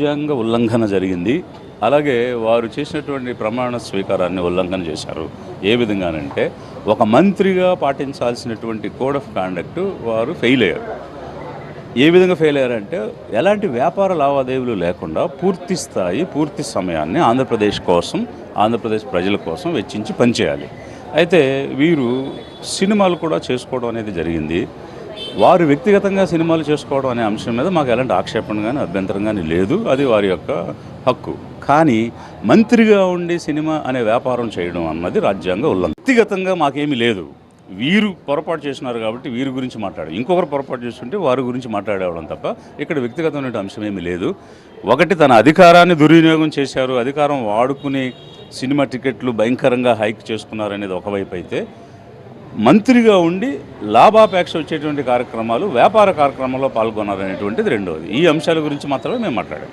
రాజ్యాంగ ఉల్లంఘన జరిగింది. అలాగే వారు చేసినటువంటి ప్రమాణ స్వీకారాన్ని ఉల్లంఘన చేశారు. ఏ విధంగానంటే ఒక మంత్రిగా పాటించాల్సినటువంటి కోడ్ ఆఫ్ కాండక్ట్ వారు ఫెయిల్ అయ్యారు. ఏ విధంగా ఫెయిల్ అయ్యారంటే ఎలాంటి వ్యాపార లావాదేవీలు లేకుండా పూర్తి స్థాయి పూర్తి సమయాన్ని ఆంధ్రప్రదేశ్ కోసం, ఆంధ్రప్రదేశ్ ప్రజల కోసం వెచ్చించి పనిచేయాలి. అయితే వీరు సినిమాలు కూడా చేసుకోవడం అనేది జరిగింది. వారు వ్యక్తిగతంగా సినిమాలు చేసుకోవడం అనే అంశం మీద మాకు ఎలాంటి ఆక్షేపణ కానీ అభ్యంతరం కానీ లేదు. అది వారి యొక్క హక్కు. కానీ మంత్రిగా ఉండి సినిమా అనే వ్యాపారం చేయడం అన్నది రాజ్యాంగ ఉల్లంఘన. వ్యక్తిగతంగా మాకేమీ లేదు. వీరు పొరపాటు చేసినారు కాబట్టి వీరి గురించి మాట్లాడారు. ఇంకొకరు పొరపాటు చేస్తుంటే వారి గురించి మాట్లాడేవడం తప్ప ఇక్కడ వ్యక్తిగతమైన అంశం ఏమీ లేదు. ఒకటి, తన అధికారాన్ని దుర్వినియోగం చేశారు, అధికారం వాడుకుని సినిమా టికెట్లు భయంకరంగా హైక్ చేసుకున్నారనేది ఒకవైపు అయితే, మంత్రిగా ఉండి లాభాపేక్ష వచ్చేటువంటి కార్యక్రమాలు, వ్యాపార కార్యక్రమాల్లో పాల్గొన్నారనేటువంటిది రెండవది. ఈ అంశాల గురించి మాత్రమే మేము మాట్లాడాం.